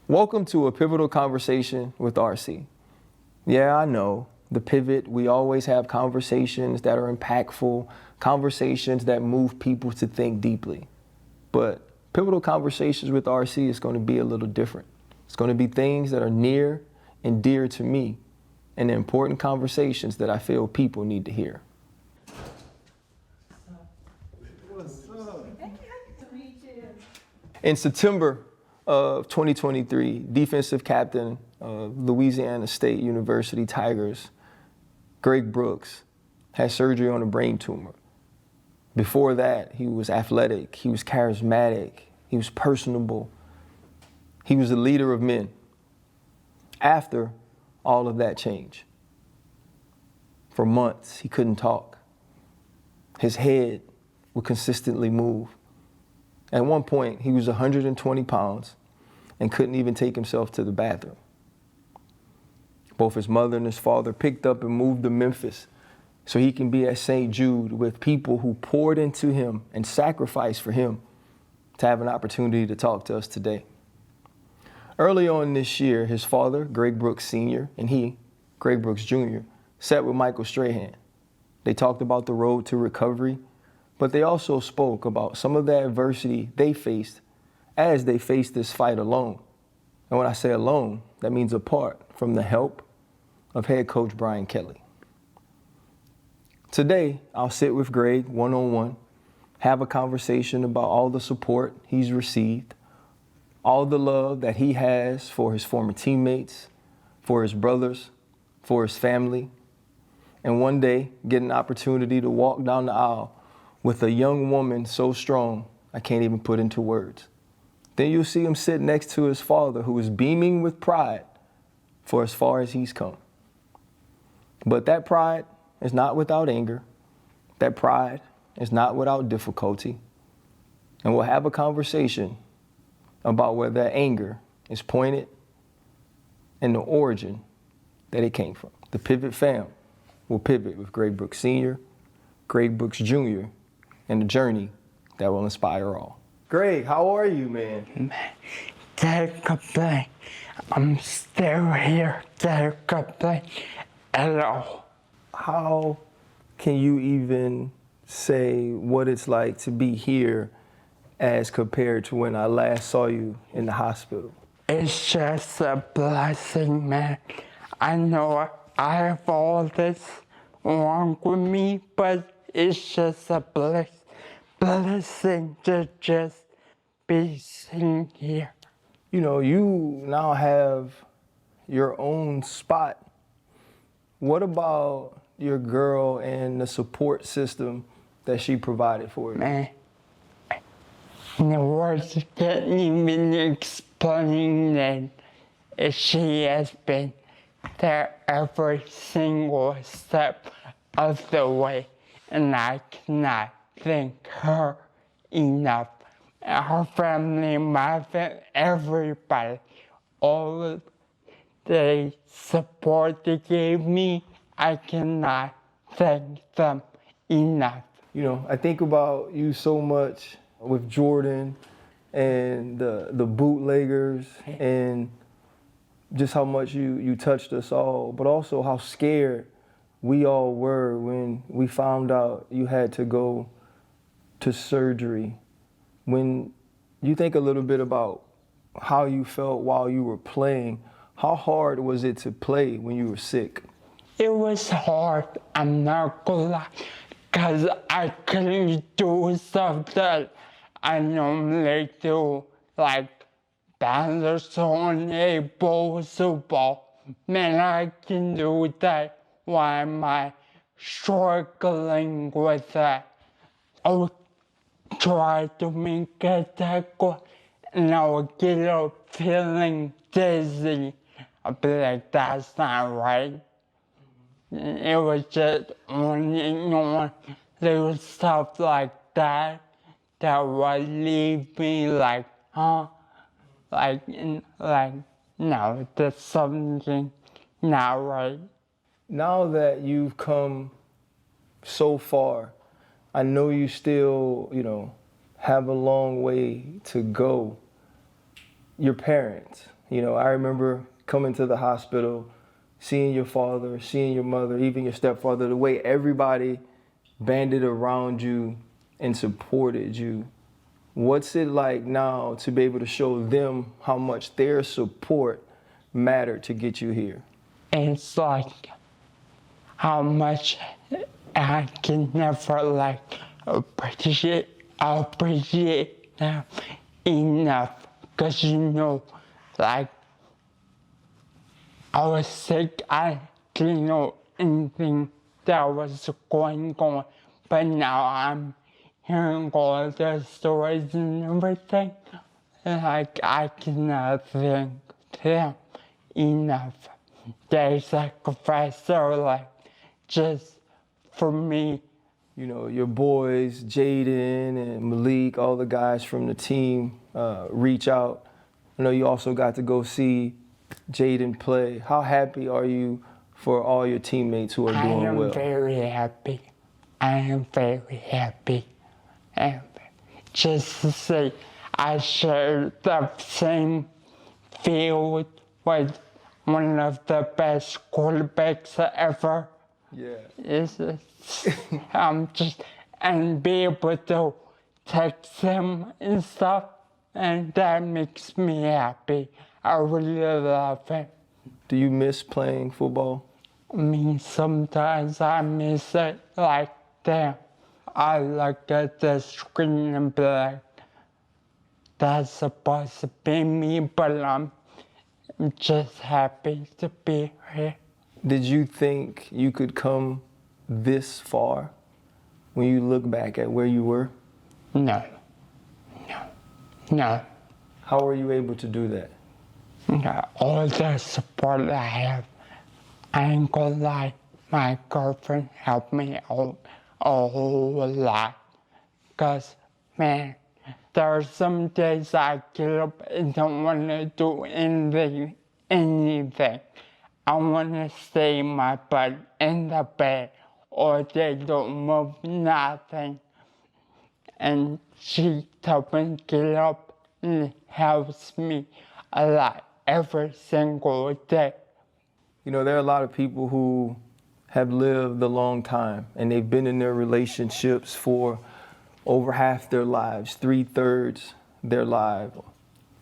Welcome to a pivotal conversation with RC. Yeah, I know, the pivot, we always have conversations that are impactful, conversations that move people to think deeply. But pivotal conversations with RC is going to be a little different. It's going to be things that are near and dear to me and important conversations that I feel people need to hear. What's up? In September of 2023, defensive captain of Louisiana State University Tigers, Greg Brooks, had surgery on a brain tumor. Before that, he was athletic, he was charismatic, he was personable, he was a leader of men. After all of that changed, for months he couldn't talk. His head would consistently move. At one point, he was 120 pounds and couldn't even take himself to the bathroom. Both his mother and his father picked up and moved to Memphis so he can be at St. Jude with people who poured into him and sacrificed for him to have an opportunity to talk to us today. Early on this year, his father, Greg Brooks Sr., and he, Greg Brooks Jr., sat with Michael Strahan. They talked about the road to recovery, but they also spoke about some of the adversity they faced as they faced this fight alone. And when I say alone, that means apart from the help of head coach Brian Kelly. Today, I'll sit with Greg one-on-one, have a conversation about all the support he's received, all the love that he has for his former teammates, for his brothers, for his family, and one day get an opportunity to walk down the aisle with a young woman so strong I can't even put into words. Then you'll see him sit next to his father, who is beaming with pride for as far as he's come. But that pride is not without anger. That pride is not without difficulty. And we'll have a conversation about where that anger is pointed and the origin that it came from. The Pivot fam will pivot with Greg Brooks Sr., Greg Brooks Jr., and the journey that will inspire all. Greg, how are you, man? Can't complain. I'm still here. Can't complain at all. How can you even say what it's like to be here as compared to when I last saw you in the hospital? It's just a blessing, man. I know I have all this wrong with me, but it's just a blessing to just be sitting here. You know, you now have your own spot. What about your girl and the support system that she provided for you? Man, the words can't even explain that she has been there every single step of the way, and I cannot thank her enough. Her family, my family, everybody, all of the support they gave me, I cannot thank them enough. You know, I think about you so much with Jordan and the bootleggers and just how much you touched us all, but also how scared we all were when we found out you had to go to surgery. When you think a little bit about how you felt while you were playing, how hard was it to play when you were sick? It was hard, I'm not gonna lie, because I couldn't do stuff that I normally do, like balance on a ball. Man, I can do that. Why am I struggling with that? I would try to make it that good, and I would get up feeling dizzy. I'd be like, that's not right. It was just on and on. Little stuff like that would leave me like, huh? Like, no, there's something not right. Now that you've come so far, I know you still, have a long way to go. Your parents, You know, I remember coming to the hospital, seeing your father, seeing your mother, even your stepfather, the way everybody banded around you and supported you. What's it like now to be able to show them how much their support mattered to get you here? It's like how much I can never like appreciate them enough, because you know, like I was sick, I didn't know anything that was going on, but now I'm hearing all the stories and everything, like I cannot thank them enough. They sacrificed their life just for me. You know, your boys, Jaden and Malik, all the guys from the team reach out. I know you also got to go see Jaden play. How happy are you for all your teammates who are doing well? I am very happy. I am very happy. And just to say, I share the same field with one of the best quarterbacks ever. Yeah. And be able to text him and stuff, and that makes me happy. I really love it. Do you miss playing football? I mean, sometimes I miss it, like, damn. I look at the screen and be like, that's supposed to be me, but I'm just happy to be here. Did you think you could come this far when you look back at where you were? No. How were you able to do that? All the support I have, I ain't gonna lie, my girlfriend helped me out a whole lot. Cause, man, there are some days I get up and don't want to do anything. I want to stay my butt in the bed, or they don't move nothing. And she helps me get up and helps me a lot every single day. You know, there are a lot of people who have lived a long time and they've been in their relationships for over half their lives, 3/3 their life,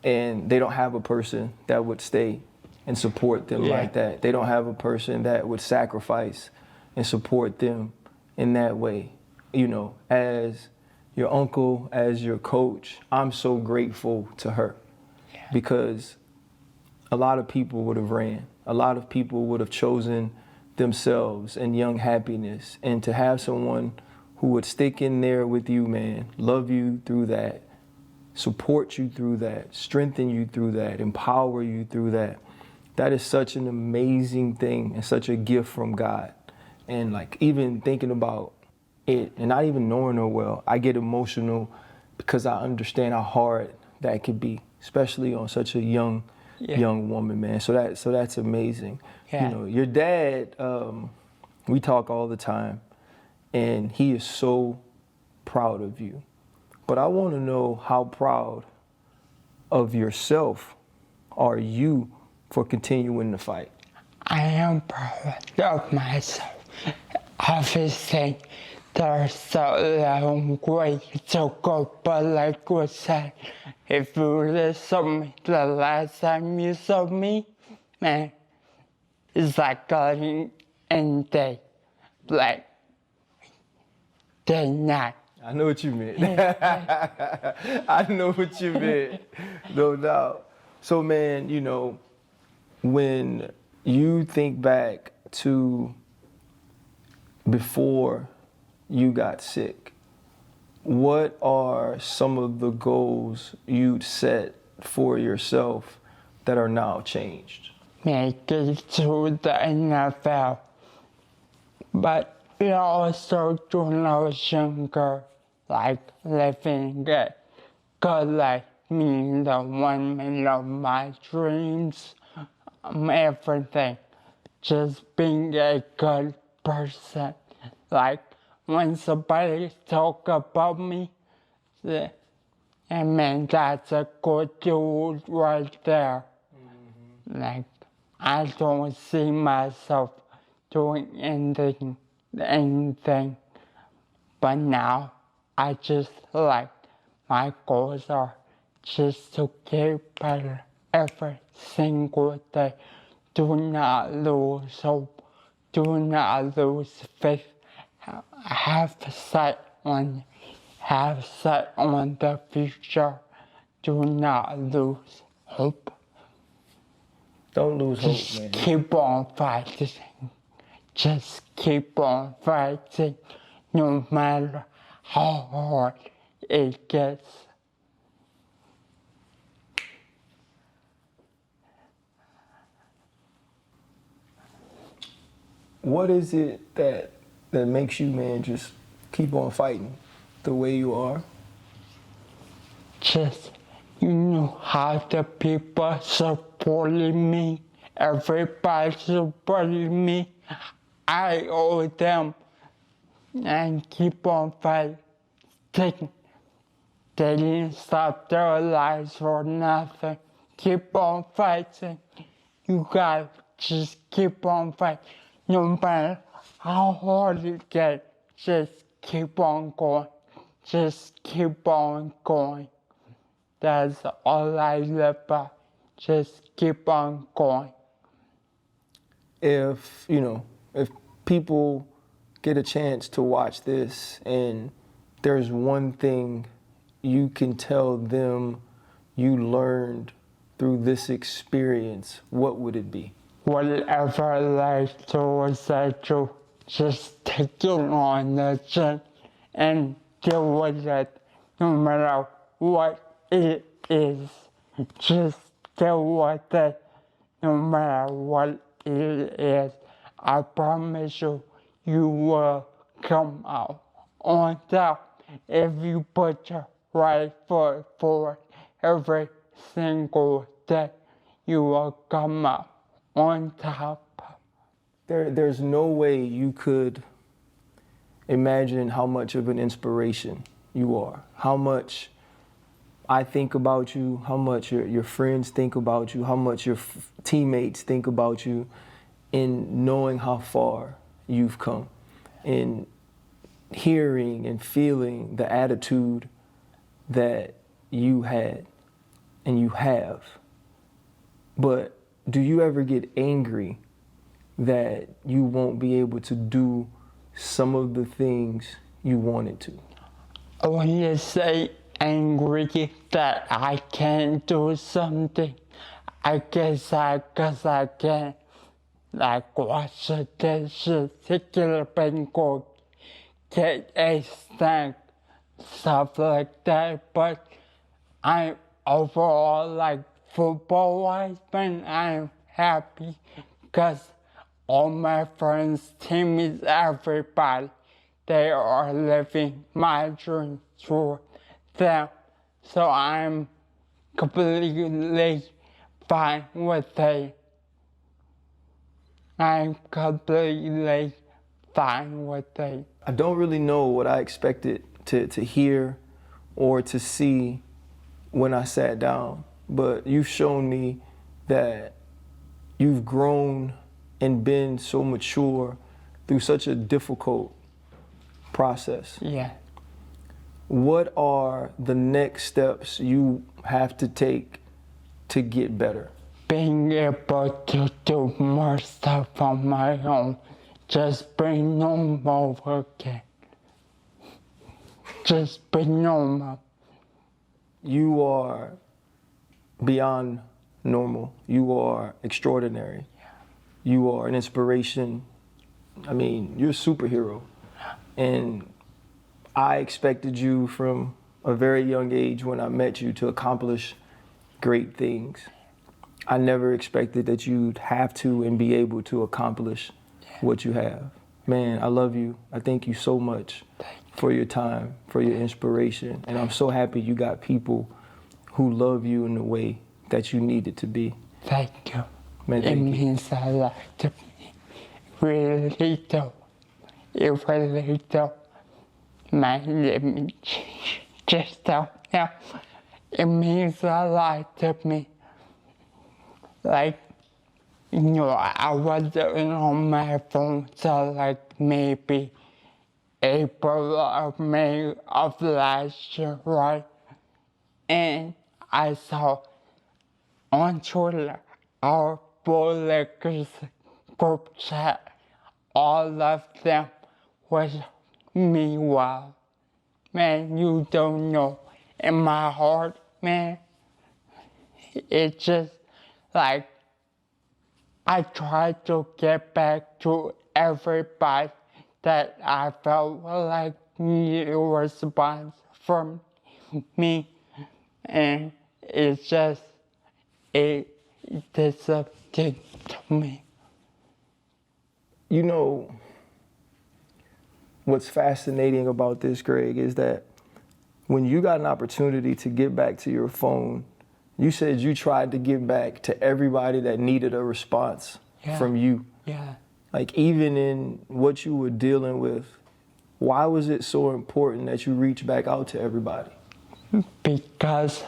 and they don't have a person that would stay and support them like that. They don't have a person that would sacrifice and support them in that way. You know, as your uncle, as your coach, I'm so grateful to her because a lot of people would have ran. A lot of people would have chosen themselves and young happiness. And to have someone who would stick in there with you, man, love you through that, support you through that, strengthen you through that, empower you through that, that is such an amazing thing and such a gift from God. And like even thinking about it and not even knowing her well, I get emotional because I understand how hard that could be, especially on such a young woman, man. So that's amazing. Yeah. You know, your dad, we talk all the time, and he is so proud of you. But I want to know, how proud of yourself are you for continuing to fight? I am proud of myself. Obviously, there's a long way to go, but like we said, if you really saw me the last time you saw me, man, it's like going in day, like day night. I know what you meant. I know what you meant, no doubt. So, man, you know, when you think back to before you got sick, what are some of the goals you'd set for yourself that are now changed? Make it to the NFL. But also when I was younger, like living a good life, being the woman of my dreams, everything. Just being a good person. Like when somebody talk about me, I mean, that's a good dude right there. like, I don't see myself doing anything. But now, I just like, my goals are just to get better every single day. Do not lose hope. Do not lose faith. Have sight on the future. Do not lose hope. Don't lose hope, Just man. keep on fighting. Just keep on fighting, no matter how hard it gets. What is it that makes you, man, just keep on fighting the way you are? Just, how the people supporting me, everybody supporting me, I owe them, and keep on fighting. They didn't stop their lives for nothing. Keep on fighting. You gotta just keep on fighting. No matter how hard it gets, just keep on going. Just keep on going. That's all I live by. Just keep on going. If people get a chance to watch this and there's one thing you can tell them you learned through this experience, what would it be? Whatever life throws at you, just take it on the chin and deal with it, no matter what it is. Just deal with it, no matter what it is. I promise you, you will come out on top if you put your right foot forward every single day. You will come out on top. There's no way you could imagine how much of an inspiration you are, how much I think about you, how much your friends think about you, how much your teammates think about you, in knowing how far you've come, in hearing and feeling the attitude that you had and you have. But do you ever get angry that you won't be able to do some of the things you wanted to? When you say angry that I can't do something, I guess I can, like, wash the dishes, take a banquet, get a snack, stuff like that. But I'm overall, like, football-wise, man, I'm happy because all my friends, teammates, everybody, they are living my dreams for them. So I'm completely fine with it. I'm completely fine with it. I don't really know what I expected to hear or to see when I sat down, but you've shown me that you've grown and been so mature through such a difficult process. Yeah. What are the next steps you have to take to get better? Being able to do more stuff on my own, just be normal again. Just be normal. You are beyond normal. You are extraordinary. You are an inspiration. I mean, you're a superhero. And I expected you from a very young age when I met you to accomplish great things. I never expected that you'd have to and be able to accomplish what you have. Man, I love you. I thank you so much for your time, for your inspiration. And I'm so happy you got people who love you in the way that you need it to be. Thank you. Man, It thank you. means a lot to me. Really do. It really do. Man, let me just tell you. It means a lot to me. Like, I wasn't on my phone till like maybe April or May of last year, right? And I saw on Twitter, our bootleggers group chat, all of them was me. Wow, man, you don't know. In my heart, man, it's just like I tried to get back to everybody that I felt like needed a response from me, and it's just it disappeared to me. You know, what's fascinating about this, Greg, is that when you got an opportunity to get back to your phone, you said you tried to get back to everybody that needed a response from you. Yeah. Like, even in what you were dealing with, why was it so important that you reach back out to everybody? Because,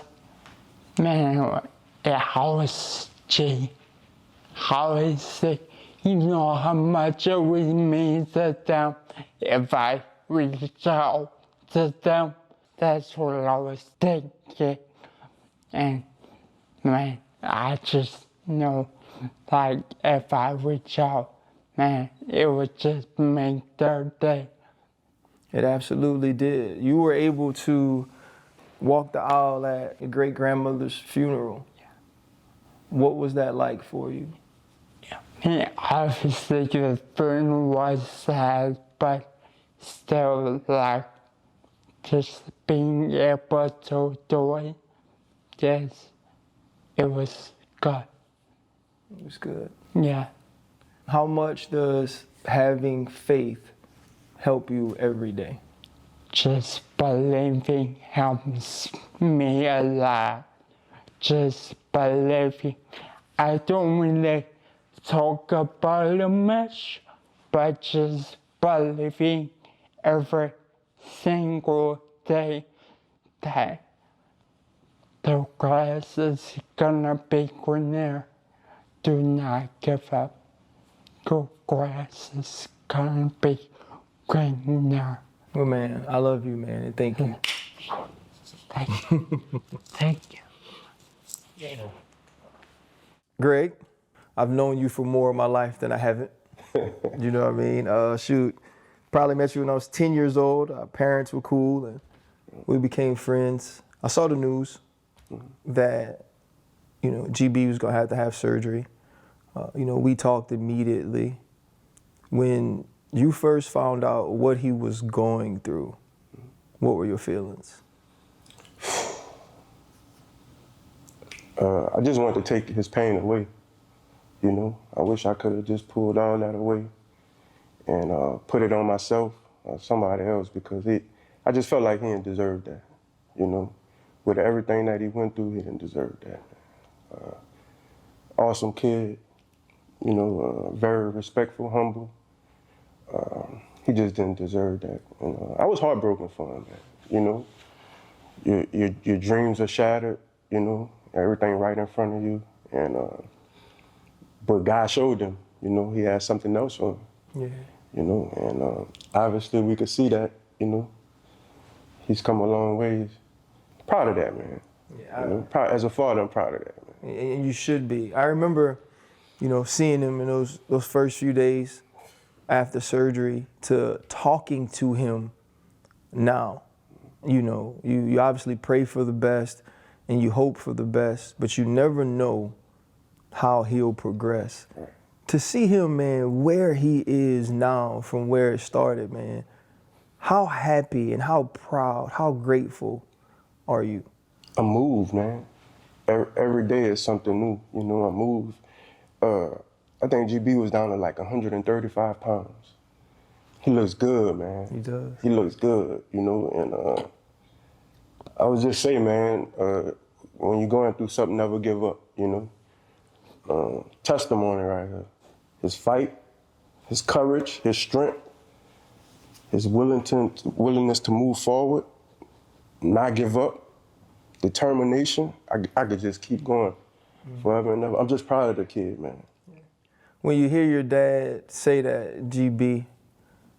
man, how is G? How is it? You know how much it would mean to them if I reach out to them. That's what I was thinking. And, man, I just know, like, if I reach out, man, it would just make their day. It absolutely did. You were able to walk the aisle at your great grandmother's funeral. Yeah. What was that like for you? And obviously the funeral was sad, but still, like, just being able to do it, yes, it was good. It was good. Yeah. How much does having faith help you every day? Just believing helps me a lot. Just believing. I don't really talk about it much, but just believing every single day that the grass is gonna be greener. Do not give up. The grass is gonna be greener. Well, man, I love you, man, and thank you. Thank you. Thank you. Greg, I've known you for more of my life than I haven't. You know what I mean? Shoot, probably met you when I was 10 years old. Our parents were cool, and we became friends. I saw the news that, you know, GB was gonna have to have surgery. You know, we talked immediately. When you first found out what he was going through, what were your feelings? I just wanted to take his pain away. You know, I wish I could have just pulled all that away and put it on myself or somebody else, because I just felt like he didn't deserve that. You know, with everything that he went through, he didn't deserve that. Awesome kid, you know, very respectful, humble. He just didn't deserve that. And, I was heartbroken for him, man. You know, your dreams are shattered, you know, everything right in front of you. And but God showed him, you know, he had something else for him. Yeah. You know, and obviously we could see that, you know. He's come a long ways. Proud of that, man. Yeah, You know, as a father, I'm proud of that, man. And you should be. I remember, you know, seeing him in those first few days after surgery to talking to him now. You know, you obviously pray for the best and you hope for the best, but you never know how he'll progress. To see him, man, where he is now from where it started, man, how happy and how proud, how grateful are you? I'm moved, man. Every day is something new, you know, I'm moved. I think GB was down to like 135 pounds. He looks good, man. He does. He looks good, you know, and I would just say, man, when you're going through something, never give up, you know. Testimony right here. His fight, his courage, his strength, his willingness to move forward, not give up, determination. I could just keep going forever and ever. I'm just proud of the kid, man. When you hear your dad say that, GB,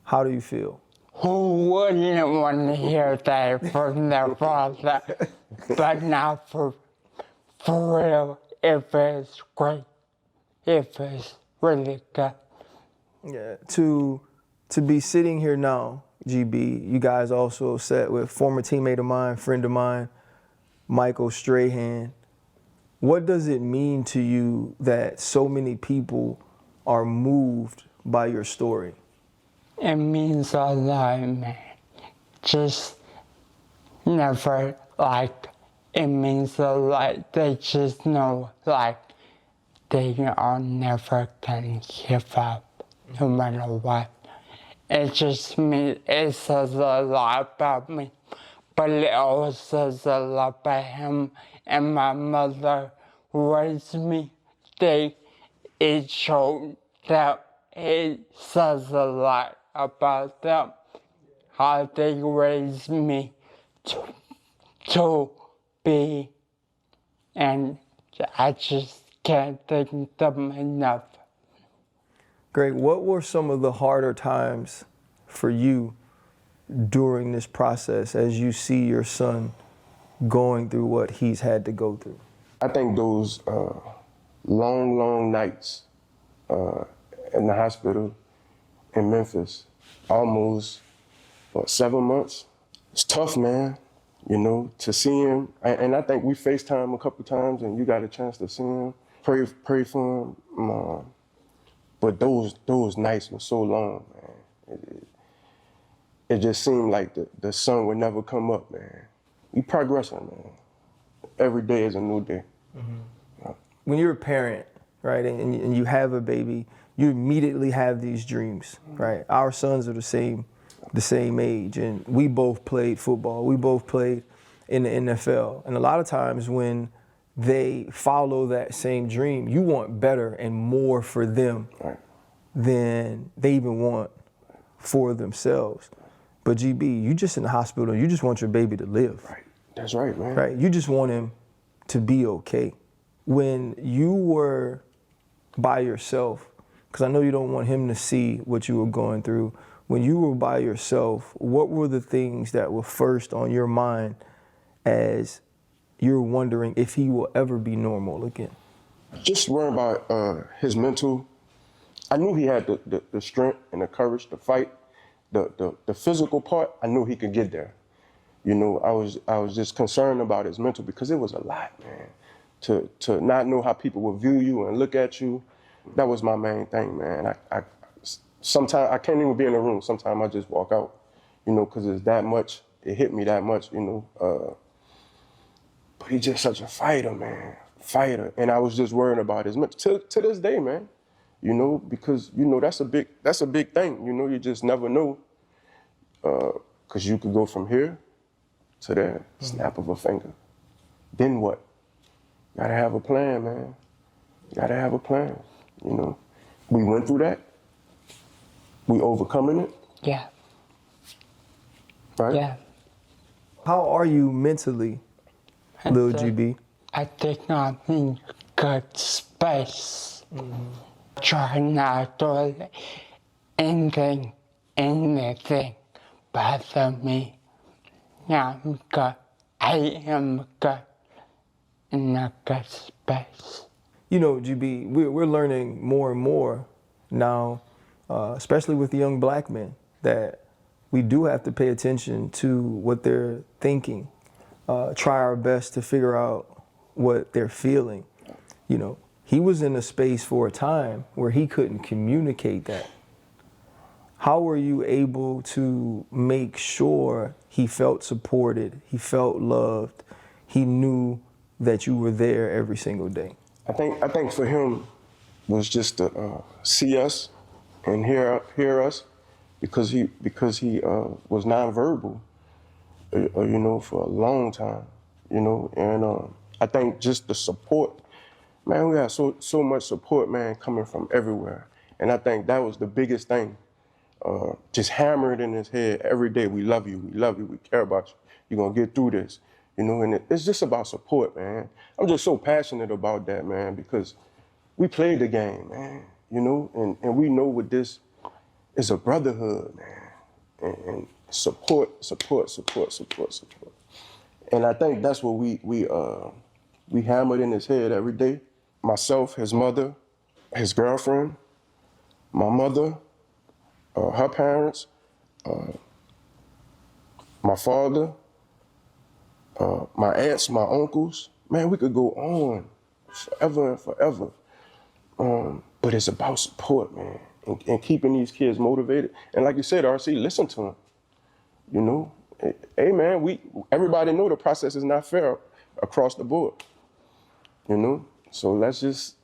how do you feel? Who wouldn't want to hear that from their father? But now for real, it feels great. It feels really good. Yeah. To be sitting here now, GB, you guys also sat with former teammate of mine, friend of mine, Michael Strahan. What does it mean to you that so many people are moved by your story? It means a lot, man. Just never, like, it means a lot. They just know, like, they are never gonna give up, no matter what. It just means, it says a lot about me, but it also says a lot about him and my mother who raised me. It showed that it says a lot about them, how they raised me to be, and I just can't thank them enough. Greg, what were some of the harder times for you during this process as you see your son going through what he's had to go through? I think those long nights in the hospital in Memphis, almost, 7 months. It's tough, man, you know, to see him. And I think we FaceTime a couple times and you got a chance to see him, pray for him. But those nights were so long, man. It just seemed like the sun would never come up, man. We progressing, man. Every day is a new day. Mm-hmm. When you're a parent, right, and you have a baby, you immediately have these dreams, right? Our sons are the same age, and we both played football. We both played in the NFL. And a lot of times when they follow that same dream, you want better and more for them than they even want for themselves. But GB, you just in the hospital, you just want your baby to live. Right. That's right, man. Right. You just want him to be okay. When you were by yourself, because I know you don't want him to see what you were going through, when you were by yourself, what were the things that were first on your mind as you're wondering if he will ever be normal again? Just worrying about his mental. I knew he had the strength and the courage to fight. The physical part, I knew he could get there. You know, I was just concerned about his mental because it was a lot, man. To not know how people will view you and look at you, that was my main thing, man. Sometimes I can't even be in the room. Sometimes I just walk out, you know, because it's that much. It hit me that much, you know. But he's just such a fighter, man. Fighter. And I was just worrying about his mental. To this day, man. You know, because, you know, that's a big thing. You know, you just never know. Because you could go from here to there, snap of a finger. Then what? Gotta have a plan, man. Gotta have a plan, you know. We went through that. We overcoming it. Yeah. Right? Yeah. How are you mentally, Lil GB? I think I'm in good space. Try not to let anything bother me. I'm good. I am good in a good space. You know, GB, we're learning more and more now, especially with the young black men, that we do have to pay attention to what they're thinking, try our best to figure out what they're feeling. You know, he was in a space for a time where he couldn't communicate that. How were you able to make sure he felt supported, he felt loved, he knew that you were there every single day? I think for him was just to see us and hear us because he was nonverbal, you know, for a long time, you know, and I think just the support, man, we had so much support, man, coming from everywhere, and I think that was the biggest thing, just hammered in his head every day. We love you, we care about you. You're gonna get through this. You know, and it's just about support, man. I'm just so passionate about that, man, because we played the game, man. you know, and we know what this is, a brotherhood, man, and support. And I think that's what we hammered in his head every day. Myself, his mother, his girlfriend, my mother, her parents, my father, my aunts, my uncles. Man, we could go on forever and forever. But it's about support, man, and keeping these kids motivated. And like you said, RC, listen to them. You know, hey, man, everybody know the process is not fair across the board. You know, so let's just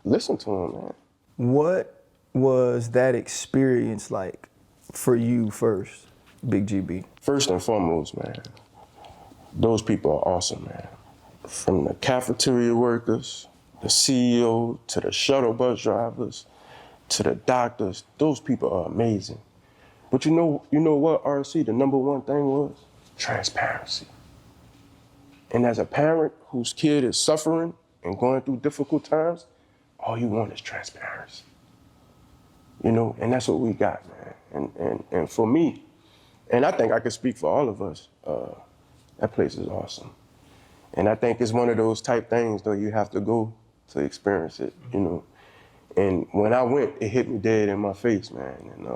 listen to them, man. What was that experience like for you first, Big GB? First and foremost, man, those people are awesome, man. From the cafeteria workers, the CEO, to the shuttle bus drivers, to the doctors, those people are amazing. But you know what, RC, the number one thing was? Transparency. And as a parent whose kid is suffering and going through difficult times, all you want is transparency. You know, and that's what we got, man. And for me, and I think I could speak for all of us, that place is awesome. And I think it's one of those type things, though, you have to go to experience it, you know. And when I went, it hit me dead in my face, man. And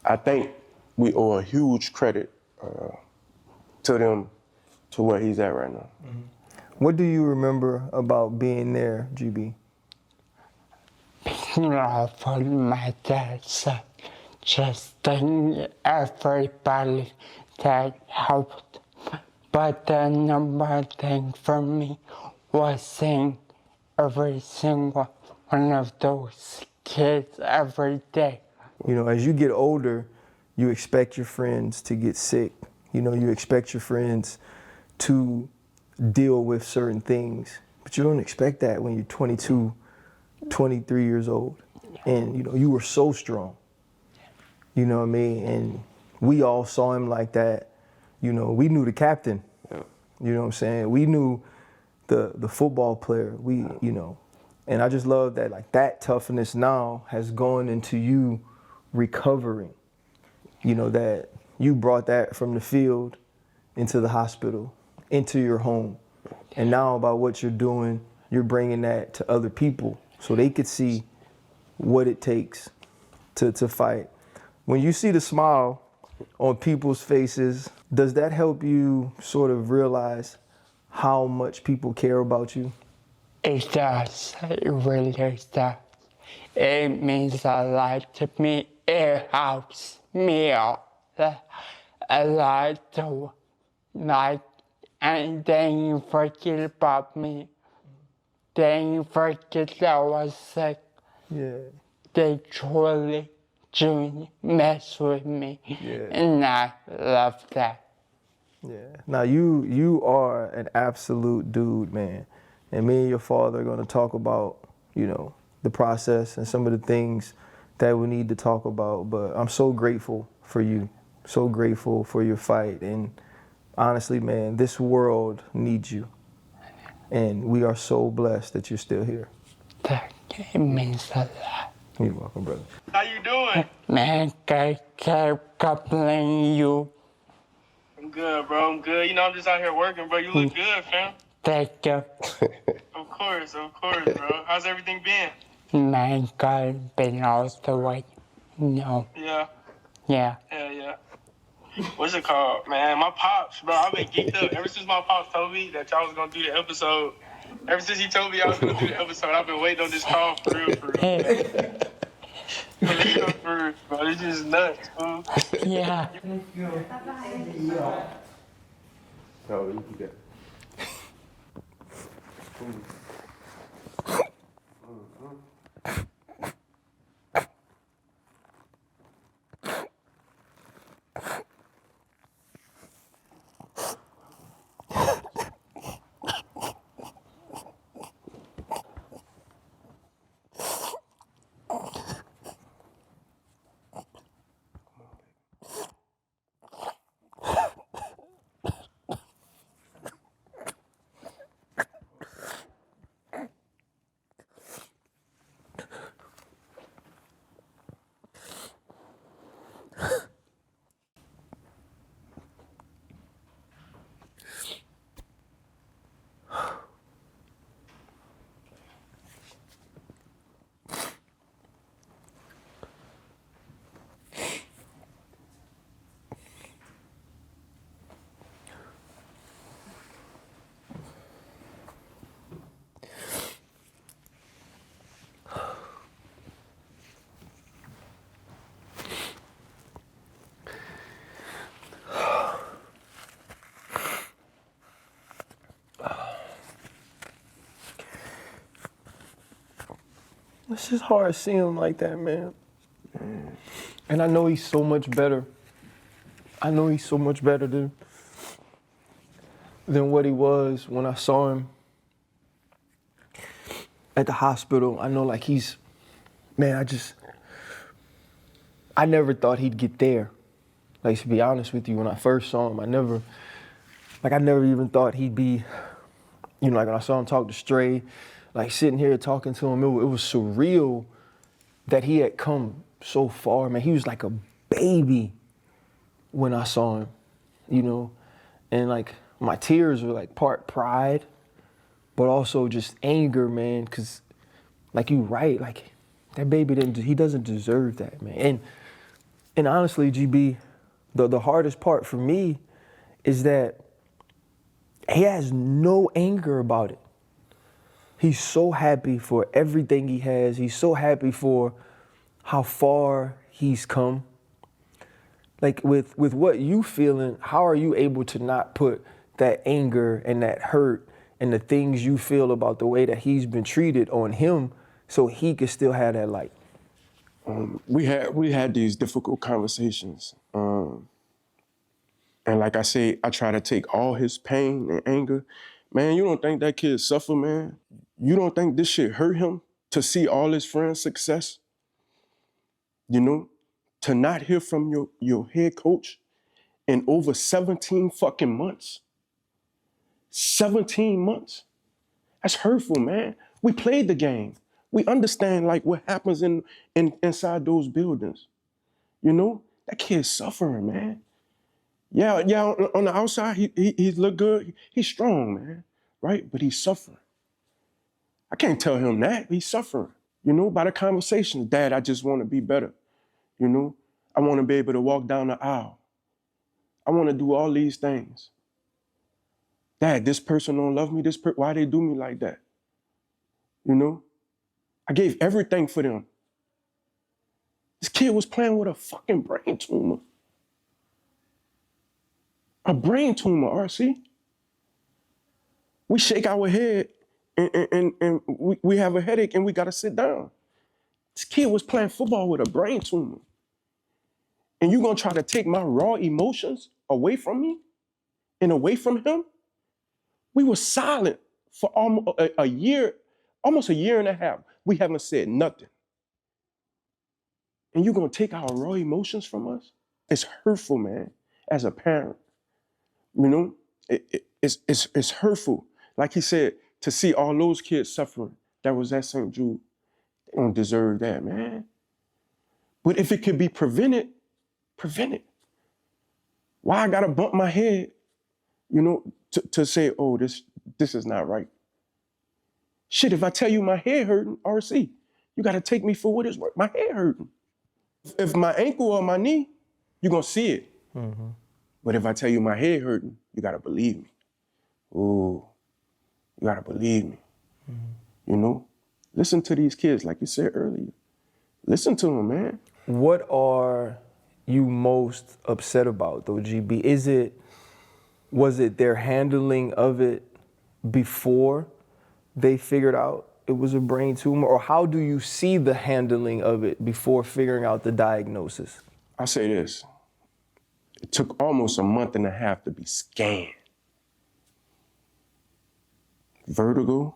I think we owe a huge credit to them, to where he's at right now. What do you remember about being there, GB? You know, for my dad said, just thank everybody that helped. But the number one thing for me was seeing every single one of those kids every day. You know, as you get older, you expect your friends to get sick. You know, you expect your friends to deal with certain things, but you don't expect that when you're 22, 23 years old. And, you know, you were so strong, you know what I mean? And we all saw him like that. You know, we knew the captain, you know what I'm saying? We knew the football player, you know, and I just love that, like, that toughness now has gone into you recovering, you know, that you brought that from the field into the hospital, into your home. And now by what you're doing, you're bringing that to other people so they could see what it takes to fight. When you see the smile on people's faces, does that help you sort of realize how much people care about you? It does, it really does. It means a lot to me. It helps me out a lot too. Like, and then you forget about me. Then you forget that I was sick. Yeah. They truly mess with me. Yeah. And I love that. Yeah. Now you are an absolute dude, man. And me and your father are gonna talk about, you know, the process and some of the things that we need to talk about. But I'm so grateful for you. So grateful for your fight. And honestly, man, this world needs you. And we are so blessed that you're still here. That it means a lot. You're welcome, brother. How you doing? Man, I kept complaining you. I'm good, bro. I'm good. You know, I'm just out here working, bro. You look good, fam. Thank you. Of course, bro. How's everything been? Man, God been all the way. No. Yeah. Yeah. Hell yeah. What's it called, man? My pops, bro. I've been geeked up ever since my pops told me that y'all was gonna do the episode. Ever since he told me I was gonna do the episode, I've been waiting on this call for real. For real, bro. This is nuts, bro. Yeah. No, you do that. It's just hard seeing him like that, man. And I know he's so much better. I know he's so much better than what he was when I saw him at the hospital. I know, like, man, I never thought he'd get there. Like, to be honest with you, when I first saw him, I never even thought he'd be, you know, like when I saw him talk to Stray, like sitting here talking to him, it was surreal that he had come so far, man. He was like a baby when I saw him, you know? And like my tears were like part pride, but also just anger, man, because like you right, like that baby he doesn't deserve that, man. And honestly, GB, the hardest part for me is that he has no anger about it. He's so happy for everything he has. He's so happy for how far he's come. Like with what you feeling, how are you able to not put that anger and that hurt and the things you feel about the way that he's been treated on him so he could still have that light? We had these difficult conversations. And like I say, I try to take all his pain and anger. Man, you don't think that kid suffer, man? You don't think this shit hurt him to see all his friends' success? You know, to not hear from your head coach in over 17 fucking months. 17 months. That's hurtful, man. We played the game. We understand like what happens inside those buildings. You know, that kid's suffering, man. Yeah, on the outside, he look good. He's strong, man, right? But he's suffering. I can't tell him that. He's suffering, you know, by the conversation. Dad, I just want to be better, you know? I want to be able to walk down the aisle. I want to do all these things. Dad, this person don't love me. Why they do me like that? You know? I gave everything for them. This kid was playing with a fucking brain tumor. A brain tumor, RC. We shake our head and we have a headache and we gotta sit down. This kid was playing football with a brain tumor. And you gonna try to take my raw emotions away from me and away from him? We were silent for almost a year, almost a year and a half. We haven't said nothing. And you gonna take our raw emotions from us? It's hurtful, man, as a parent. You know, it's hurtful. Like he said, to see all those kids suffering that was at St. Jude, they don't deserve that, man. But if it could be prevented, prevent it. Why I gotta bump my head, you know, to say, oh, this is not right. Shit, if I tell you my head hurting, RC, you gotta take me for what it's worth. My head hurting. If my ankle or my knee, you're gonna see it. Mm-hmm. But if I tell you my head hurting, you gotta believe me. Ooh, you gotta believe me. Mm-hmm. You know? Listen to these kids, like you said earlier. Listen to them, man. What are you most upset about, though, GB? Was it their handling of it before they figured out it was a brain tumor? Or how do you see the handling of it before figuring out the diagnosis? I'll say this. It took almost a month and a half to be scanned. Vertigo,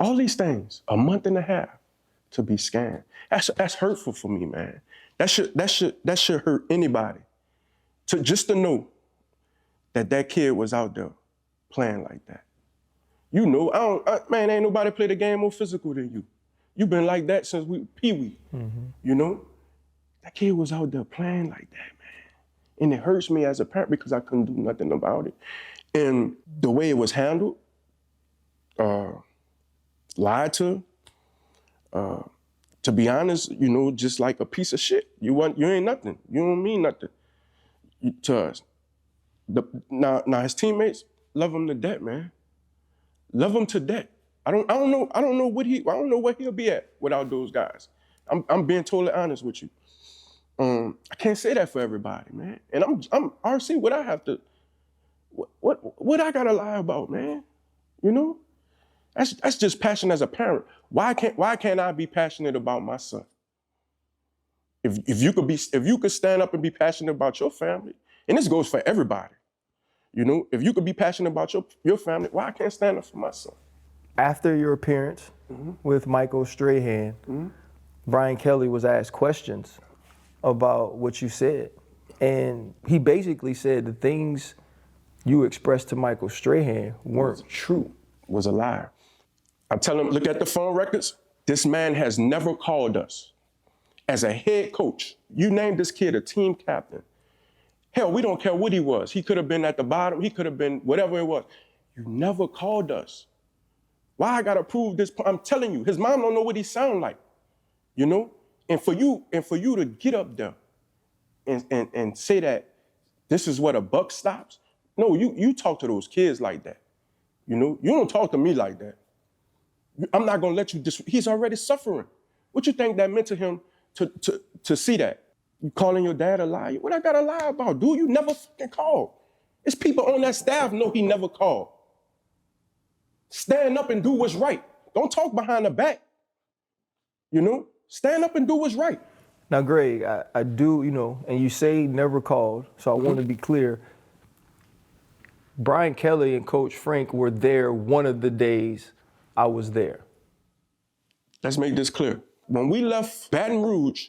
all these things, a month and a half to be scanned. That's hurtful for me, man. That should hurt anybody. Just to know that kid was out there playing like that. You know, man, ain't nobody played a game more physical than you. You've been like that since Pee-wee, mm-hmm. You know? That kid was out there playing like that, man. And it hurts me as a parent because I couldn't do nothing about it. And the way it was handled, lied to be honest, you know, just like a piece of shit. You ain't nothing. You don't mean nothing to us. Now his teammates love him to death, man. Love him to death. I don't know where he'll be at without those guys. I'm being totally honest with you. I can't say that for everybody, man. And I'm RC. What I gotta lie about, man? You know, that's just passion as a parent. Why can't I be passionate about my son? If you could stand up and be passionate about your family, and this goes for everybody, you know, if you could be passionate about your family, why I can't stand up for my son? After your appearance with Michael Strahan, Brian Kelly was asked questions about what you said. And he basically said the things you expressed to Michael Strahan weren't true. Was a liar. I tell him, look at the phone records. This man has never called us. As a head coach, you named this kid a team captain. Hell, we don't care what he was. He could have been at the bottom. He could have been whatever it was. You never called us. Why I gotta prove this? I'm telling you, his mom don't know what he sound like, you know? And for you to get up there and say that this is where the buck stops. No, you talk to those kids like that. You know, you don't talk to me like that. I'm not gonna let you he's already suffering. What you think that meant to him to see that? You calling your dad a liar? What I gotta lie about? Dude, you never fucking called. It's people on that staff know he never called. Stand up and do what's right. Don't talk behind the back. You know, stand up and do what's right. Now, Greg, I do, you know, and you say never called, so I want to be clear. Brian Kelly and Coach Frank were there one of the days I was there. Let's make this clear. When we left Baton Rouge,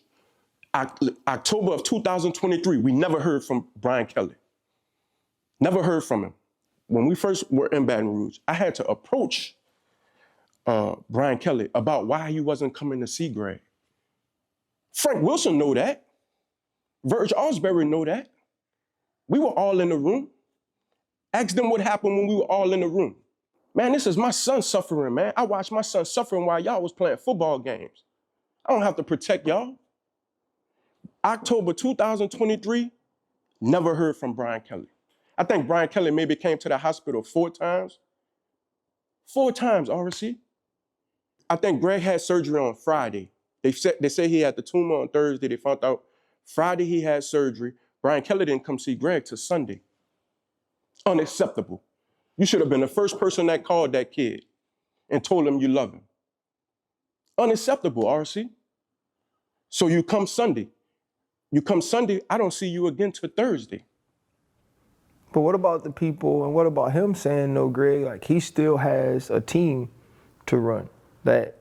October of 2023, we never heard from Brian Kelly. Never heard from him. When we first were in Baton Rouge, I had to approach Brian Kelly about why he wasn't coming to see Greg. Frank Wilson know that. Verge Osbury know that. We were all in the room. Ask them what happened when we were all in the room. Man, this is my son suffering, man. I watched my son suffering while y'all was playing football games. I don't have to protect y'all. October 2023, never heard from Brian Kelly. I think Brian Kelly maybe came to the hospital 4 times. 4 times, RC. I think Greg had surgery on Friday. They say he had the tumor on Thursday. They found out Friday he had surgery. Brian Kelly didn't come see Greg till Sunday. Unacceptable. You should have been the first person that called that kid and told him you love him. Unacceptable, RC. So you come Sunday. I don't see you again till Thursday. But what about the people, and what about him saying, no, Greg, like he still has a team to run, that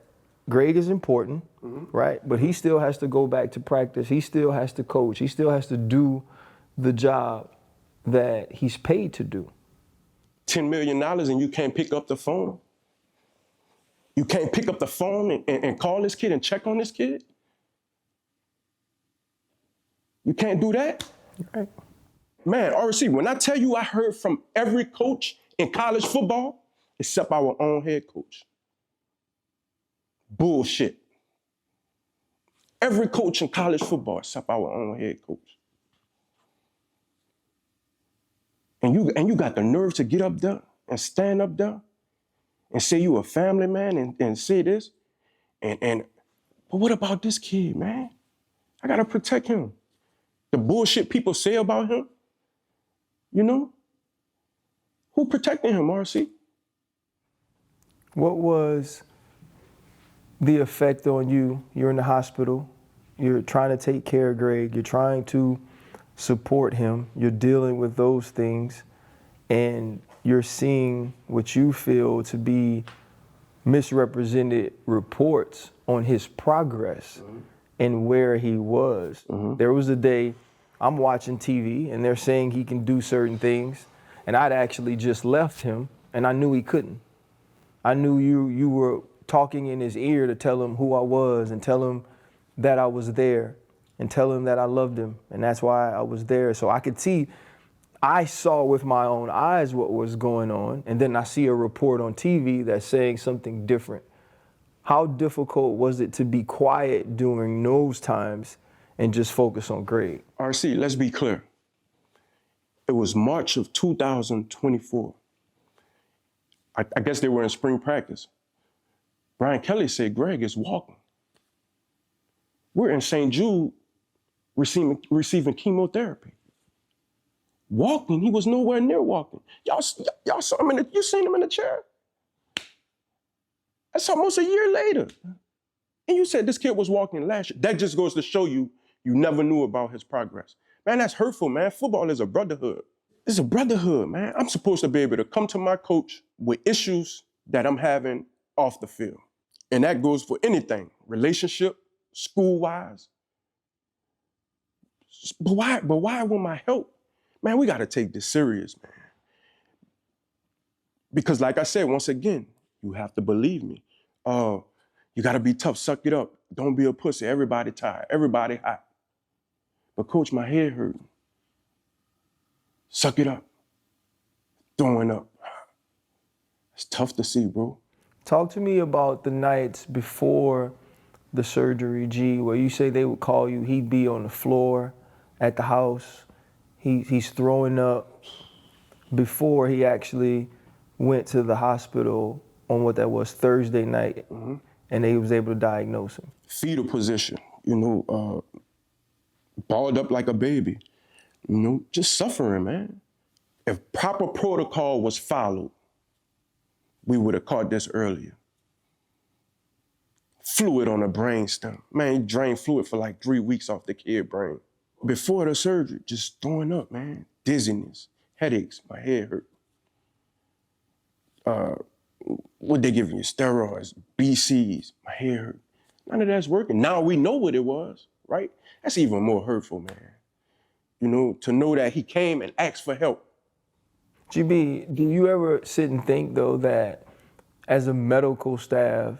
Greg is important, right? But he still has to go back to practice. He still has to coach. He still has to do the job that he's paid to do. $10 million and you can't pick up the phone? You can't pick up the phone and call this kid and check on this kid? You can't do that? Right. Man, RC, when I tell you I heard from every coach in college football except our own head coach. Bullshit. Every coach in college football except our own head coach. And you got the nerve to get up there and stand up there and say you a family man and say this. But what about this kid, man? I gotta protect him. The bullshit people say about him, you know? Who protecting him, RC? What was the effect on you? You're in the hospital. You're trying to take care of Greg. You're trying to support him. You're dealing with those things. And you're seeing what you feel to be misrepresented reports on his progress and where he was. There was a day I'm watching TV and they're saying he can do certain things. And I'd actually just left him and I knew he couldn't. I knew you were talking in his ear to tell him who I was and tell him that I was there and tell him that I loved him. And that's why I was there. So I could see, I saw with my own eyes what was going on. And then I see a report on TV that's saying something different. How difficult was it to be quiet during those times and just focus on Greg? RC, let's be clear. It was March of 2024. I guess they were in spring practice. Brian Kelly said Greg is walking. We're in St. Jude receiving chemotherapy. Walking, he was nowhere near walking. Y'all saw him you seen him in the chair? That's almost a year later. And you said this kid was walking last year. That just goes to show you never knew about his progress. Man, that's hurtful, man. Football is a brotherhood. It's a brotherhood, man. I'm supposed to be able to come to my coach with issues that I'm having off the field. And that goes for anything, relationship, school-wise. But why want my help? Man, we gotta take this serious, man. Because like I said, once again, you have to believe me. You gotta be tough, suck it up. Don't be a pussy, everybody tired, everybody hot. But coach, my head hurting. Suck it up. Throwing up. It's tough to see, bro. Talk to me about the nights before the surgery, G, where you say they would call you, he'd be on the floor at the house, he's throwing up before he actually went to the hospital on what that was, Thursday night, and they was able to diagnose him. Fetal position, balled up like a baby, just suffering, man. If proper protocol was followed, we would have caught this earlier. Fluid on the brainstem. Man, he drained fluid for like 3 weeks off the kid's brain. Before the surgery, just throwing up, man. Dizziness, headaches, my head hurt. What they giving you? Steroids, BCs, my head hurt. None of that's working. Now we know what it was, right? That's even more hurtful, man. To know that he came and asked for help. GB, do you ever sit and think, though, that as a medical staff,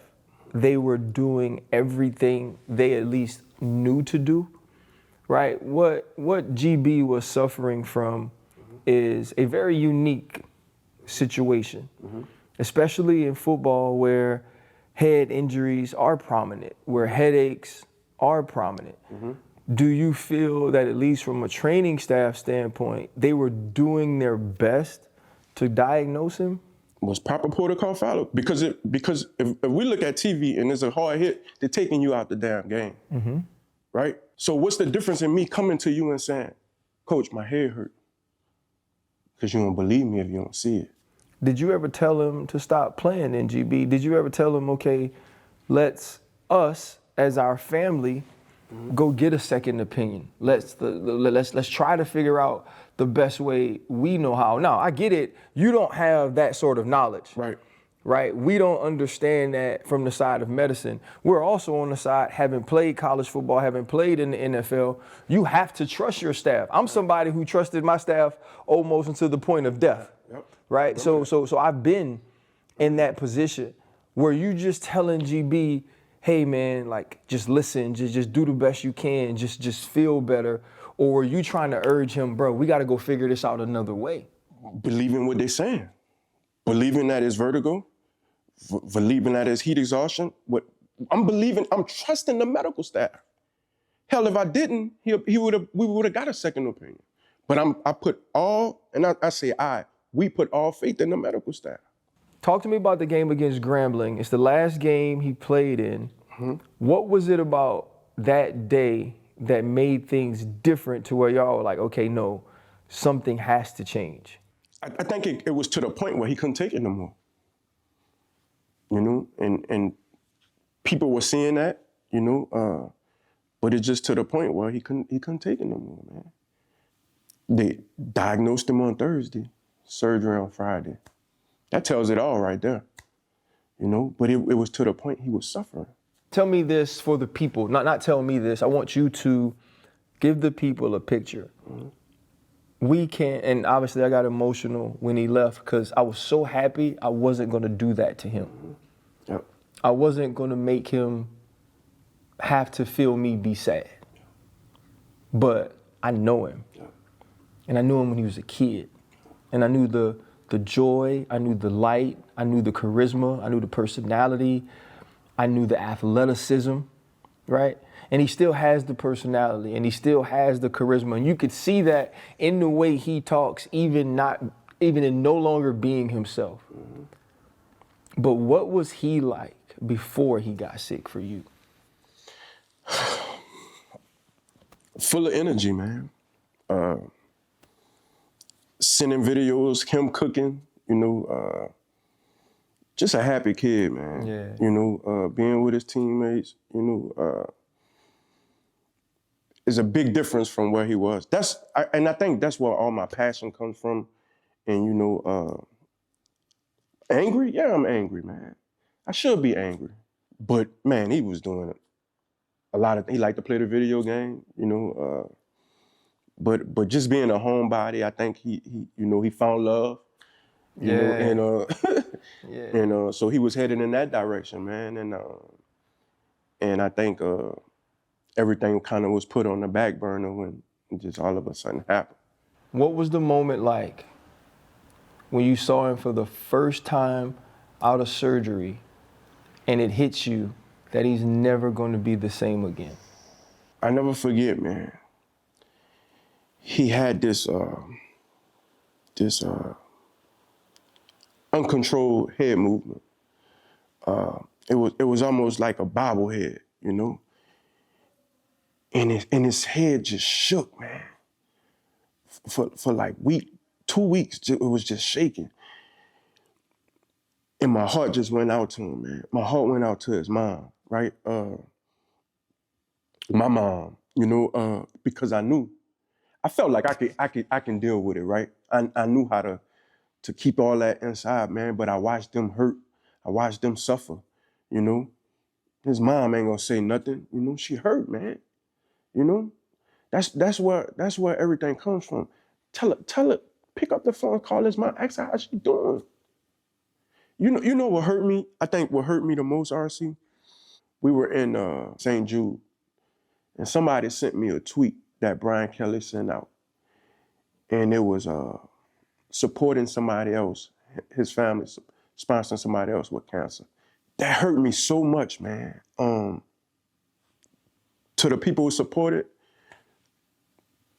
they were doing everything they at least knew to do, right? What GB was suffering from is a very unique situation, especially in football where head injuries are prominent, where headaches are prominent. Do you feel that at least from a training staff standpoint, they were doing their best to diagnose him? Was proper protocol followed? Because if we look at TV and there's a hard hit, they're taking you out the damn game, right? So what's the difference in me coming to you and saying, Coach, my head hurt? Because you don't believe me if you don't see it. Did you ever tell him to stop playing in GB? Did you ever tell him, okay, let's as our family go get a second opinion. Let's try to figure out the best way we know how. Now, I get it. You don't have that sort of knowledge. Right? We don't understand that from the side of medicine. We're also on the side, having played college football, having played in the NFL, you have to trust your staff. I'm somebody who trusted my staff almost until the point of death. Right? So I've been in that position where you just telling GB, hey man, like just listen, just do the best you can, just feel better, or you trying to urge him, bro, we got to go figure this out another way? Believing what they're saying, believing that it's vertigo, believing that it's heat exhaustion. I'm trusting the medical staff. Hell, if I didn't, we would have got a second opinion. But I put all, and we put all faith in the medical staff. Talk to me about the game against Grambling. It's the last game he played in. What was it about that day that made things different to where y'all were like, okay, no, something has to change? I think it was to the point where he couldn't take it no more. And people were seeing that, but it's just to the point where he couldn't take it no more, man. They diagnosed him on Thursday, surgery on Friday. That tells it all right there, but it was to the point he was suffering. Tell me this for the people, not tell me this. I want you to give the people a picture. We can't, and obviously I got emotional when he left because I was so happy I wasn't gonna do that to him. I wasn't gonna make him have to feel me be sad. But I know him. And I knew him when he was a kid. And I knew the joy, I knew the light, I knew the charisma, I knew the personality, I knew the athleticism, right? And he still has the personality and he still has the charisma. And you could see that in the way he talks, even in no longer being himself. But what was he like before he got sick for you? Full of energy, man. Sending videos, him cooking, just a happy kid, man. Yeah. You know, being with his teammates, you know, is a big difference from where he was. And I think that's where all my passion comes from. And, you know, angry? Yeah, I'm angry, man. I should be angry. But, man, he was doing it. He liked to play the video game, you know, but just being a homebody, I think he you know, he found love, you know, and Yeah. and so he was headed in that direction, man, and I think everything kind of was put on the back burner when it just all of a sudden happened. What was the moment like when you saw him for the first time out of surgery and it hits you that he's never going to be the same again? I never forget, man. He had this uncontrolled head movement. It was almost like a bobblehead, you know. And his head just shook, man. For like 2 weeks, it was just shaking. And my heart just went out to him, man. My heart went out to his mom, right? My mom, you know, because I felt like I can deal with it, right? I knew how to keep all that inside, man, but I watched them hurt. I watched them suffer, you know. His mom ain't gonna say nothing, you know, she hurt, man. You know? That's where everything comes from. Tell her, pick up the phone, call his mom, ask her how she doing. You know what hurt me? I think what hurt me the most, RC, we were in St. Jude, and somebody sent me a tweet that Brian Kelly sent out. And it was supporting somebody else, his family sponsoring somebody else with cancer. That hurt me so much, man. To the people who supported,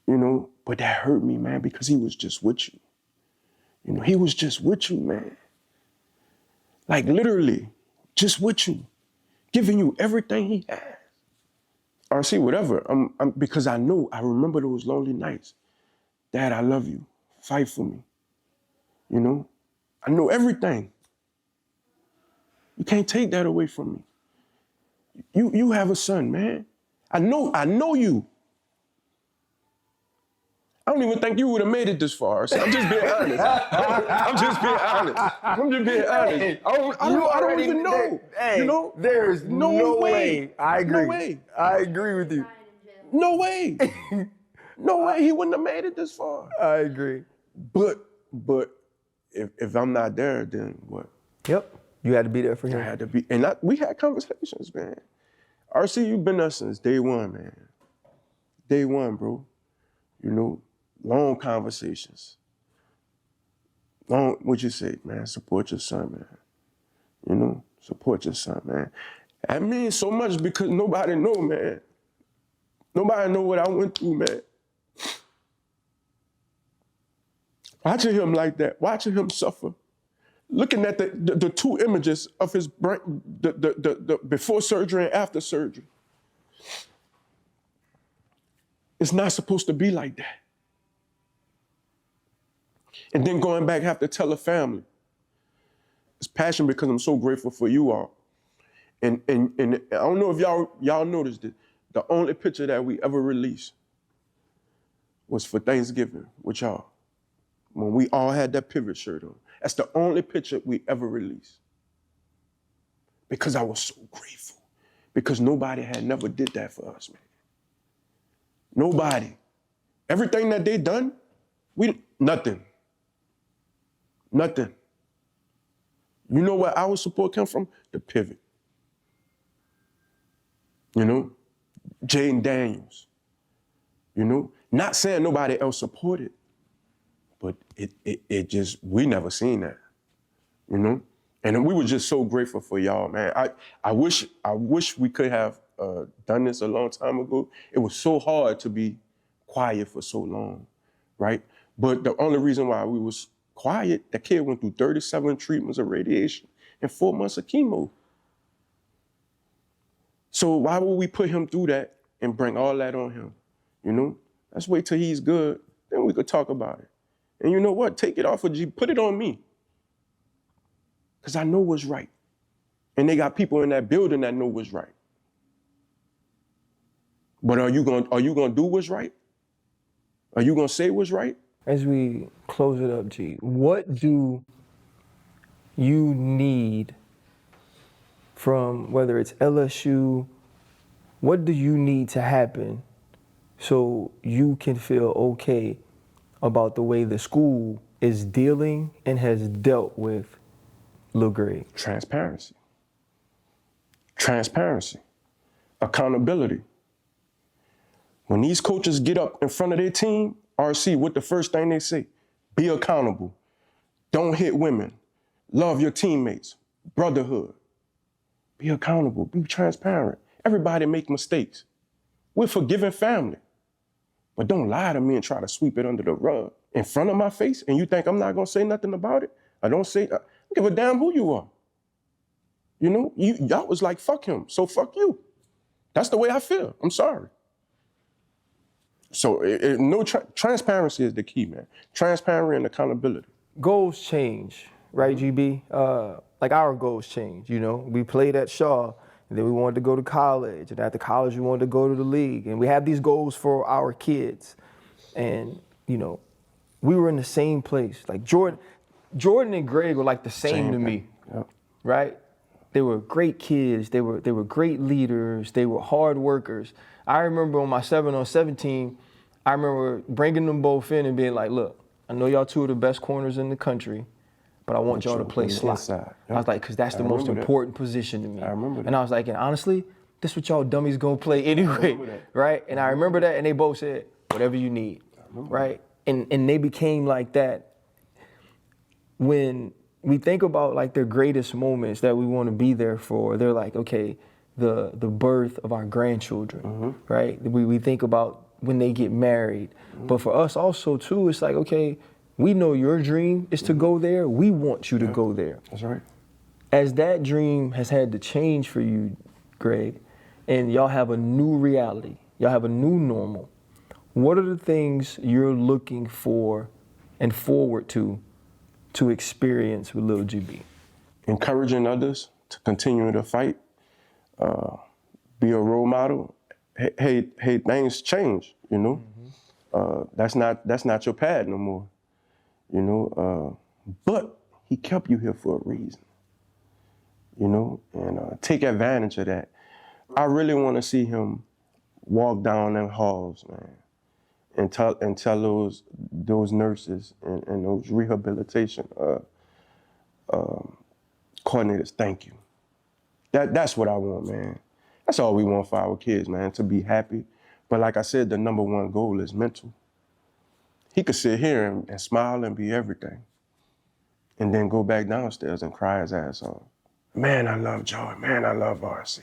you know, but that hurt me, man, because he was just with you. You know, he was just with you, man. Like literally, just with you, giving you everything he had. RC, whatever, because I remember those lonely nights. Dad, I love you, fight for me. You know, I know everything. You can't take that away from me. You have a son, man. I know you. I don't even think you would have made it this far. So I'm just being honest. I'm just being honest. I don't even know. Hey, you know, there's no way. I agree. No way. I agree with you. No way. No way. He wouldn't have made it this far. I agree. But if I'm not there, then what? Yep. You had to be there for him. I had to be, and we had conversations, man. RC, you've been there since day one, man. Day one, bro. You know, long conversations. What you say, man? Support your son, man. You know, support your son, man. That means so much because nobody know, man. Nobody know what I went through, man. Watching him like that, watching him suffer, looking at the two images of his brain, the before surgery and after surgery. It's not supposed to be like that. And then going back, have to tell the family. It's passion because I'm so grateful for you all. And I don't know if y'all noticed it. The only picture that we ever released was for Thanksgiving with y'all. When we all had that pivot shirt on. That's the only picture we ever released. Because I was so grateful. Because nobody had never did that for us, man. Nobody. Everything that they done, nothing. Nothing. You know where our support come from? The pivot. You know? Jaden Daniels. You know? Not saying nobody else supported, but it just, we never seen that. You know? And we were just so grateful for y'all, man. I wish we could have done this a long time ago. It was so hard to be quiet for so long, right? But the only reason why we was quiet, the kid went through 37 treatments of radiation and 4 months of chemo. So why would we put him through that and bring all that on him? You know? Let's wait till he's good, then we could talk about it. And you know what? Take it off of G, put it on me. because I know what's right. And they got people in that building that know what's right. But are you gonna do what's right? Are you gonna say what's right? As we close it up, G, what do you need from, whether it's LSU, what do you need to happen so you can feel okay about the way the school is dealing and has dealt with Lil Greg? Transparency. Transparency. Accountability. When these coaches get up in front of their team, RC, what the first thing they say? Be accountable. Don't hit women. Love your teammates. Brotherhood. Be accountable. Be transparent. Everybody make mistakes. We're a forgiving family. But don't lie to me and try to sweep it under the rug in front of my face, and you think I'm not gonna say nothing about it? I don't give a damn who you are. You know, y'all was like, fuck him, so fuck you. That's the way I feel. I'm sorry. So transparency is the key, man. Transparency and accountability. Goals change, right, GB? Like our goals change, you know? We played at Shaw, and then we wanted to go to college, and after college we wanted to go to the league, and we have these goals for our kids. And, you know, we were in the same place. Like Jordan and Greg were like the same to me, Yep. right? They were great kids. They were great leaders. They were hard workers. I remember on my 7-on-7 team, I remember bringing them both in and being like, look, I know y'all two are the best corners in the country, but I want y'all to play slot. Inside. I was like, because that's the most important position to me. I remember that. And I was like, and honestly, this is what y'all dummies gonna play anyway, right? And I remember that, and they both said, whatever you need, right? And they became like that. When we think about like their greatest moments that we want to be there for, they're like, okay, the birth of our grandchildren, right? We think about when they get married. But for us also too, it's like, okay, we know your dream is to go there. We want you to go there. That's right. As that dream has had to change for you, Greg, and y'all have a new reality, y'all have a new normal, what are the things you're looking for and forward to experience with Lil GB? Encouraging others to continue to fight, be a role model. Hey, things change, you know? That's not your pad no more, you know? But he kept you here for a reason, you know? And take advantage of that. I really want to see him walk down them halls, man, and tell those nurses and those rehabilitation coordinators, thank you. That's what I want, man. That's all we want for our kids, man, to be happy. But like I said, the number one goal is mental. He could sit here and smile and be everything, and then go back downstairs and cry his ass off. Man, I love Joy. Man, I love RC.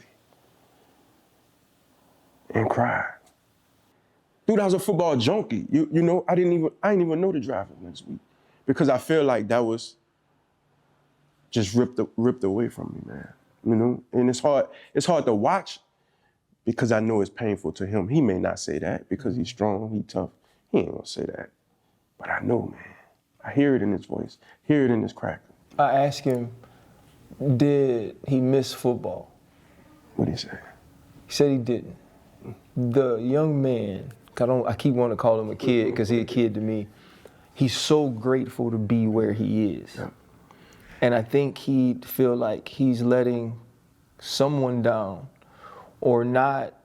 And cry. Dude, I was a football junkie. You know, I didn't even know the draft next week because I feel like that was just ripped away from me, man. You know, and it's hard to watch because I know it's painful to him. He may not say that because he's strong, he's tough. He ain't gonna say that. But I know, man. I hear it in his voice, hear it in his crackling. I asked him, did he miss football? What'd he say? He said he didn't. The young man, I keep wanting to call him a kid because he's a kid to me. He's so grateful to be where he is. Yeah. And I think he'd feel like he's letting someone down or not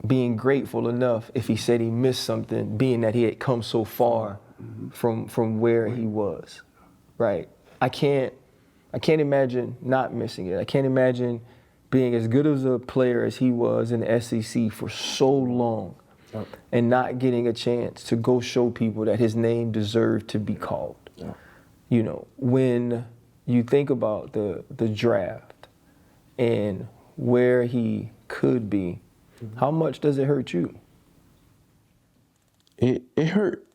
being grateful enough if he said he missed something, being that he had come so far from where he was, right? I can't imagine not missing it. I can't imagine being as good as a player as he was in the SEC for so long and not getting a chance to go show people that his name deserved to be called. Yeah. You know, when you think about the draft and where he could be, how much does it hurt you? It hurt.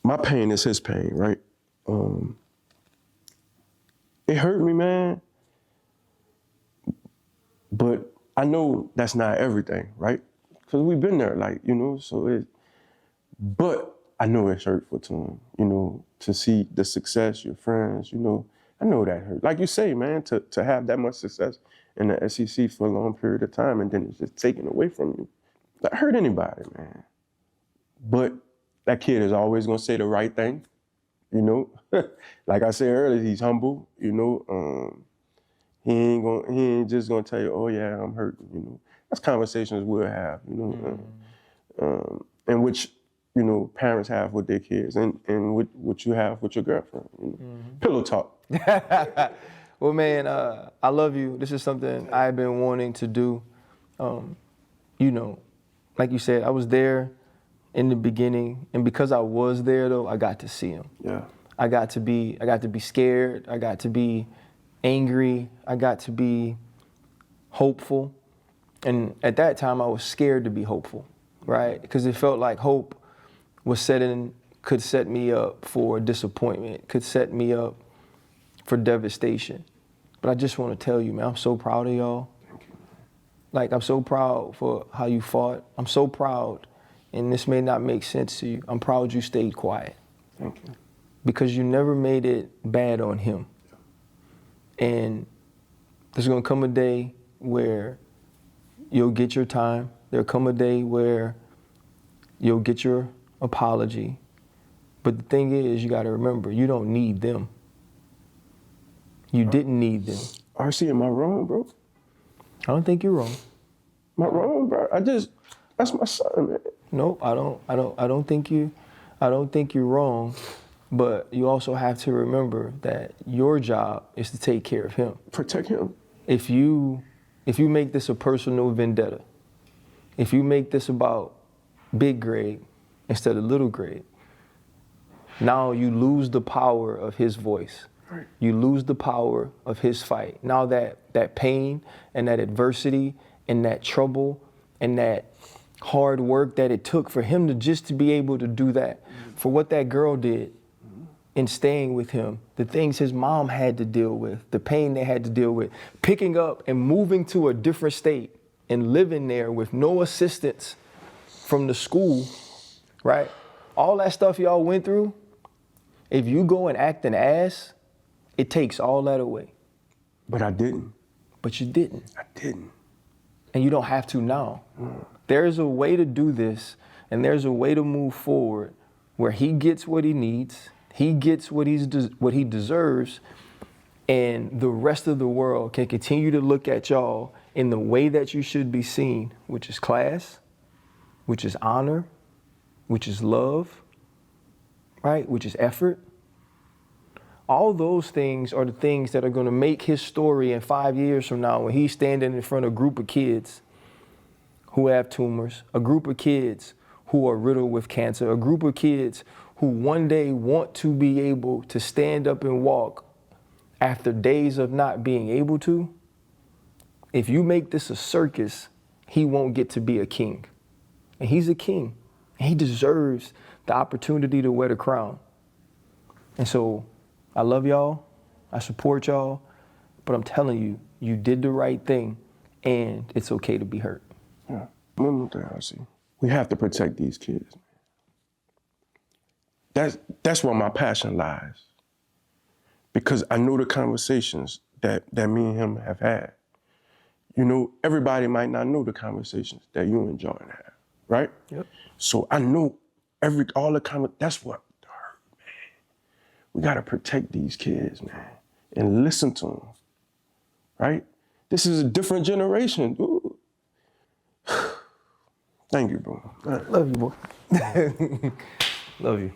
My pain is his pain, right? It hurt me, man. But I know that's not everything, right? Because we've been there, like, you know, but I know it's hurtful to him, you know, to see the success, your friends, you know, I know that hurt. Like you say, man, to have that much success in the SEC for a long period of time and then it's just taken away from you, that hurt anybody, man. But that kid is always gonna say the right thing, you know. Like I said earlier, he's humble, you know. He ain't just gonna tell you, oh yeah, I'm hurting, you know. That's conversations we'll have, you know, and which, you know, parents have with their kids and what you have with your girlfriend, you know. Pillow talk. Well, man, I love you. This is something I've been wanting to do. You know, like you said, I was there in the beginning, and because I was there though, I got to see him. Yeah. I got to be scared. I got to be angry. I got to be hopeful. And at that time, I was scared to be hopeful, right? Because it felt like hope could set me up for disappointment, could set me up for devastation. But I just want to tell you, man, I'm so proud of y'all. Thank you. Like, I'm so proud for how you fought. I'm so proud, and this may not make sense to you, I'm proud you stayed quiet. Thank you. Because you never made it bad on him. And there's gonna come a day where you'll get your time. There'll come a day where you'll get your apology. But the thing is, you gotta remember, you don't need them. You didn't need them. RC, am I wrong, bro? I don't think you're wrong. Am I wrong, bro? That's my son, man. Nope, I don't think you're wrong. But you also have to remember that your job is to take care of him. Protect him. If you make this a personal vendetta, if you make this about big grade instead of little grade, now you lose the power of his voice. Right. You lose the power of his fight. Now that pain and that adversity and that trouble and that hard work that it took for him to be able to do that, for what that girl did in staying with him, the things his mom had to deal with, the pain they had to deal with, picking up and moving to a different state and living there with no assistance from the school, right? All that stuff y'all went through, if you go and act an ass, it takes all that away. But I didn't. But you didn't. I didn't. And you don't have to now. There's a way to do this, and there's a way to move forward where he gets what he needs, he gets what he deserves, and the rest of the world can continue to look at y'all in the way that you should be seen, which is class, which is honor, which is love, right? Which is effort. All those things are the things that are going to make his story in 5 years from now when he's standing in front of a group of kids who have tumors, a group of kids who are riddled with cancer, a group of kids who one day want to be able to stand up and walk after days of not being able to. If you make this a circus, he won't get to be a king. And he's a king. And he deserves the opportunity to wear the crown. And so I love y'all. I support y'all. But I'm telling you, you did the right thing, and it's okay to be hurt. Yeah. One more thing I see. We have to protect these kids. That's where my passion lies. Because I know the conversations that me and him have had. You know, everybody might not know the conversations that you and Jordan have, right? Yep. So I know all the that's what hurt, man. We gotta protect these kids, man, and listen to them, right? This is a different generation, dude. Thank you, bro. Love you, boy. Love you.